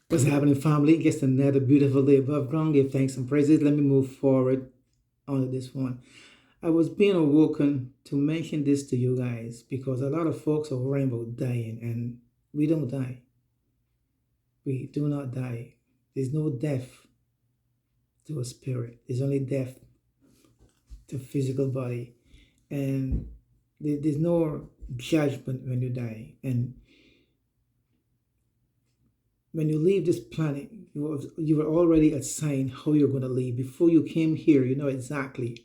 What's happening, family? Just another beautiful day above ground. Give thanks and praises. Let me move forward onto this one. I was being awoken to mention this to you guys because a lot of folks are worrying about dying, and we don't die. We do not die. There's no death to a spirit. There's only death to physical body, and there's no judgment when you die. And when you leave this planet, you were already assigned how you're going to leave. Before you came here, you know exactly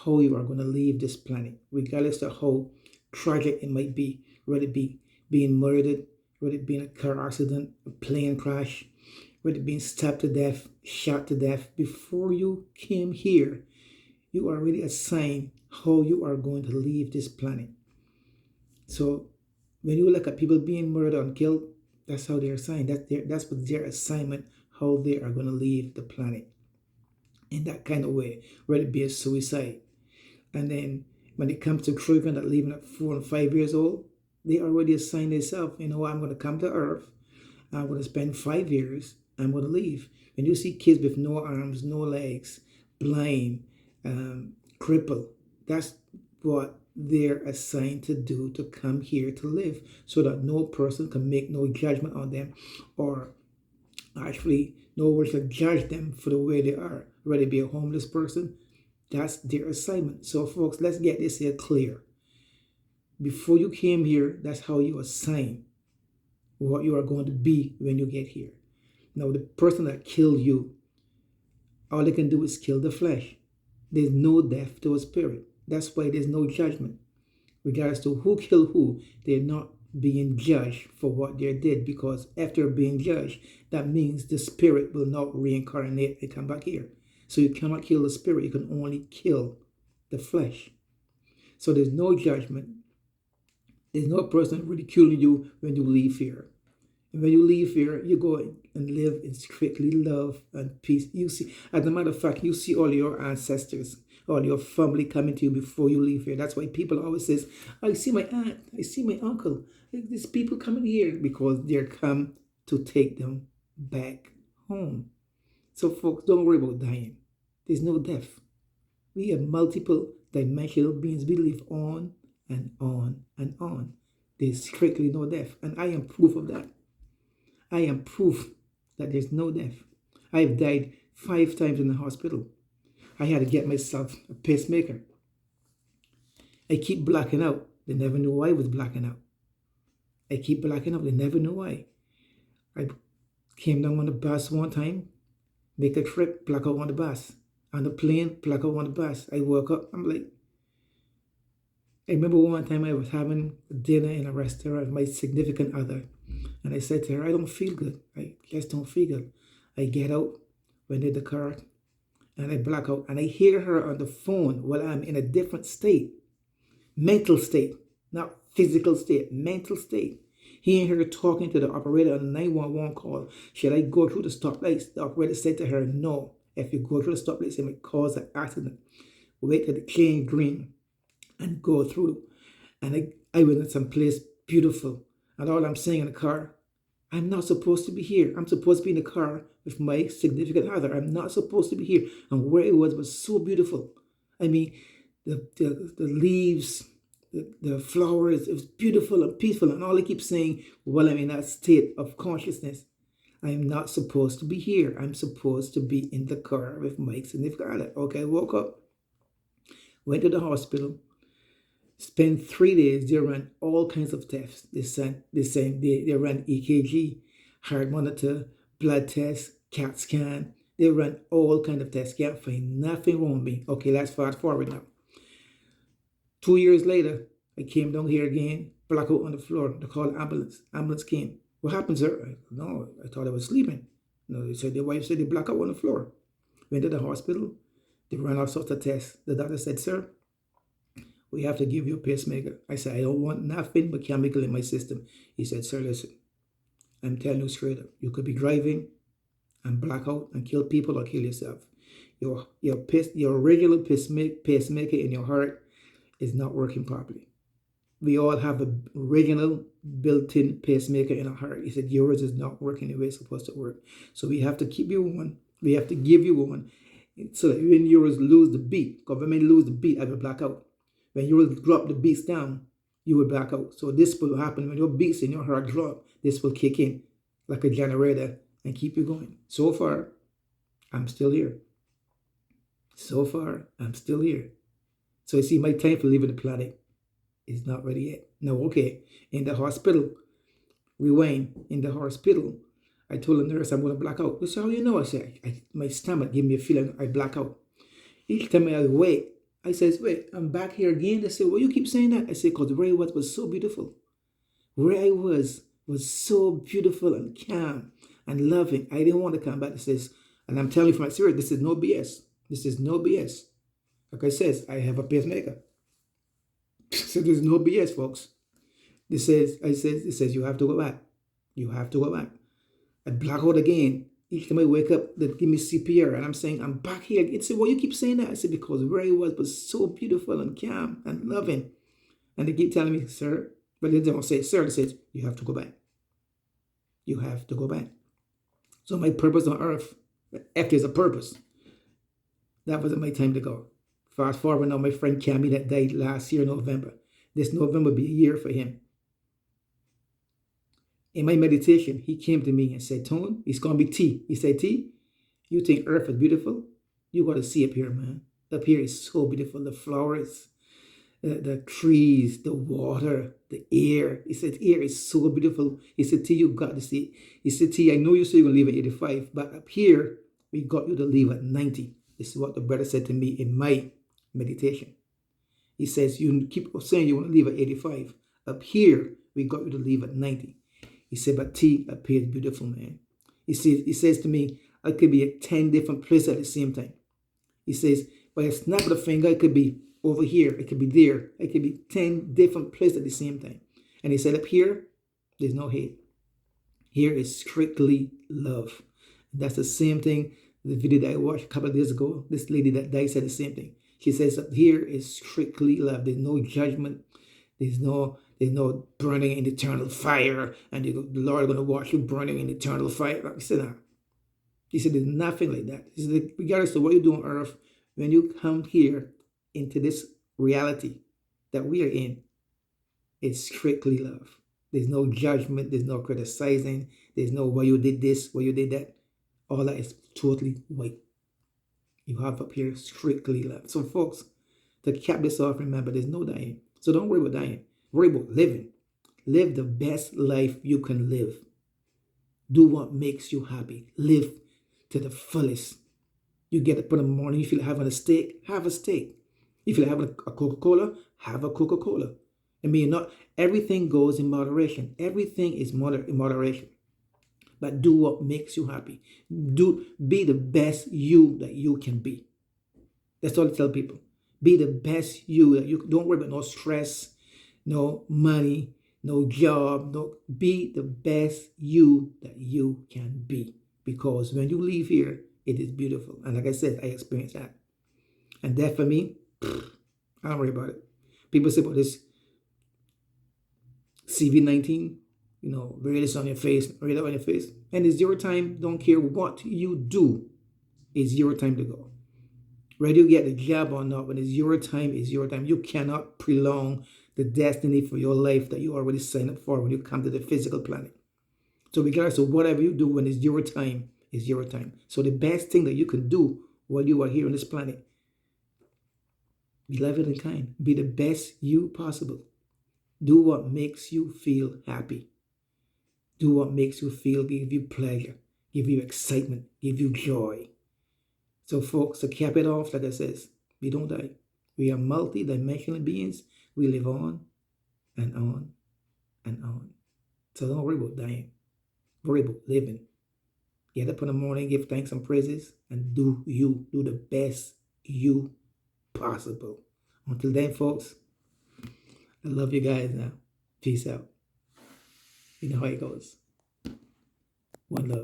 how you are going to leave this planet, regardless of how tragic it might be, whether it be being murdered, whether it be in a car accident, a plane crash, whether it being stabbed to death, shot to death. Before you came here, you are already assigned how you are going to leave this planet. So when you look at people being murdered and killed, that's how they're assigned. That's what their assignment, how they are going to leave the planet in that kind of way, whether it be a suicide. And then when it comes to children that leaving at 4 and 5 years old, they already assigned themselves. You know, I'm going to come to Earth. I'm going to spend 5 years. I'm going to leave. When you see kids with no arms, no legs, blind, crippled, that's what they're assigned to do, to come here to live, so that no person can make no judgment on them, or actually no one should judge them for the way they are, whether it be a homeless person. That's their assignment. So folks, let's get this here clear. Before you came here, that's how you assign what you are going to be when you get here. Now, the person that killed you, all they can do is kill the flesh. There's no death to a spirit. That's why there's no judgment. Regardless to who killed who, they're not being judged for what they did, because after being judged, that means the spirit will not reincarnate and come back here. So you cannot kill the spirit, you can only kill the flesh. So there's no judgment. There's no person ridiculing you when you leave here. And when you leave here, you go and live in strictly love and peace. You see, as a matter of fact, you see all your ancestors, all your family coming to you before you leave here. That's why people always says, I see my aunt, I see my uncle. These people coming here because they're come to take them back home. So folks, don't worry about dying. There's no death. We are multiple dimensional beings. We live on and on and on. There's strictly no death. And I am proof of that. I am proof that there's no death. I have died 5 times in the hospital. I had to get myself a pacemaker. I keep blacking out. They never knew why I was blacking out. I keep blacking out. They never knew why. I came down on the bus one time, make a trip, black out on the bus. On the plane, black out on the bus. I woke up, I'm like, I remember one time I was having dinner in a restaurant with my significant other. And I said to her, I don't feel good. I just don't feel good. I get out, went in the car, and I black out. And I hear her on the phone while I'm in a different state, mental state, not physical state, mental state. Hearing her talking to the operator on the 911 call. Should I go through the stoplights? The operator said to her, no. If you go through the stoplights, it might cause an accident. Wait till it change green and go through. And I went to some place beautiful. And all I'm saying in the car, I'm not supposed to be here. I'm supposed to be in the car with my significant other. I'm not supposed to be here. And where it was so beautiful. I mean, the leaves, the flowers, it was beautiful and peaceful. And all I keep saying, well, I'm in that state of consciousness. I'm not supposed to be here. I'm supposed to be in the car with my significant other. Okay, I woke up, went to the hospital, spent 3 days. They ran all kinds of tests. They ran EKG, heart monitor, blood test, CAT scan. They ran all kinds of tests. Can't find nothing wrong with me. Okay, let's fast forward now. 2 years later, I came down here again, blackout on the floor. They called ambulance. Ambulance came. What happened, sir? No, I thought I was sleeping. No, they said their wife said they black out on the floor. Went to the hospital. They ran all sorts of tests. The doctor said, sir, we have to give you a pacemaker. I said, I don't want nothing but chemical in my system. He said, sir, listen, I'm telling you straight up. You could be driving and black out and kill people or kill yourself. Your regular pacemaker in your heart is not working properly. We all have a original built-in pacemaker in our heart. He said yours is not working the way it's supposed to work. So we have to keep you one. We have to give you one. So that when yours lose the beat, because when you lose the beat, I will black out. When yours drop the beats down, you will black out. So this will happen when your beats in your heart drop. This will kick in like a generator and keep you going. So far, I'm still here. So far, I'm still here. So you see, my time for leaving the planet is not ready yet. No, okay. In the hospital, rewind. In the hospital, I told the nurse I'm going to black out. They said, how you know? I said, my stomach gave me a feeling I black out. Each time I wait, I says, wait, I'm back here again. They said, well, you keep saying that? I said, because where I was so beautiful. Where I was so beautiful and calm and loving. I didn't want to come back. It says, and I'm telling you from my spirit, this is no BS. This is no BS. Like I says, I have a pacemaker. So there's no BS, folks. It says, you have to go back. You have to go back. I black out again. Each time I wake up, they give me CPR. And I'm saying, I'm back here. It said, well, you keep saying that. I said, because where I was so beautiful and calm and loving. And they keep telling me, sir, but they don't say, sir, they say, you have to go back. You have to go back. So my purpose on earth, if there's a purpose, that wasn't my time to go. Fast forward now, my friend Cammy that died last year, November. This November will be a year for him. In my meditation, he came to me and said, Tone, it's going to be T. He said, T, you think earth is beautiful? You got to see up here, man. Up here is so beautiful. The flowers, the trees, the water, the air. He said, air is so beautiful. He said, T, you got to see it. He said, T, I know you say you're going to leave at 85, but up here, we got you to leave at 90. This is what the brother said to me in my meditation. He says, you keep saying you want to leave at 85. Up here, we got you to leave at 90. He said, but T, up here is beautiful, man. He says to me, I could be at 10 different places at the same time. He says, by a snap of the finger, it could be over here, it could be there, it could be 10 different places at the same time. And he said, up here, there's no hate. Here is strictly love. And that's the same thing, the video that I watched a couple of days ago, this lady that died said the same thing. She says, up here is strictly love. There's no judgment. There's no burning in eternal fire, and the Lord is going to watch you burning in eternal fire. He said, nah. He said, there's nothing like that. He said, regardless of what you do on earth, when you come here into this reality that we are in, it's strictly love. There's no judgment. There's no criticizing. There's no, well, you did this, well, you did that. All that is totally white. You have up here strictly love. So, folks, to cap this off, remember, there's no dying. So don't worry about dying. Worry about living. Live the best life you can live. Do what makes you happy. Live to the fullest. You get up in the morning, you feel like having a steak, have a steak. You feel like having a Coca-Cola, have a Coca-Cola. I mean, not everything goes in moderation. Everything is in moderation. But do what makes you happy. Be the best you that you can be. That's all I tell people. Be the best you that you. Don't worry about no stress, no money, no job. No, be the best you that you can be. Because when you leave here, it is beautiful. And like I said, I experienced that. And that for me, I don't worry about it. People say about this CV-19, wear this on your face, wear that on your face. And it's your time. Don't care what you do. It's your time to go. Whether you get the job or not, when it's your time, it's your time. You cannot prolong the destiny for your life that you already signed up for when you come to the physical planet. So regardless of whatever you do, when it's your time, it's your time. So the best thing that you can do while you are here on this planet, be loving and kind. Be the best you possible. Do what makes you feel happy. Do what makes you feel, give you pleasure, give you excitement, give you joy. So folks, to cap it off, like I says, we don't die. We are multi-dimensional beings. We live on and on and on. So don't worry about dying. Worry about living. Get up in the morning, give thanks and praises, and do the best you possible. Until then, folks, I love you guys now. Peace out. You know how it goes. One love.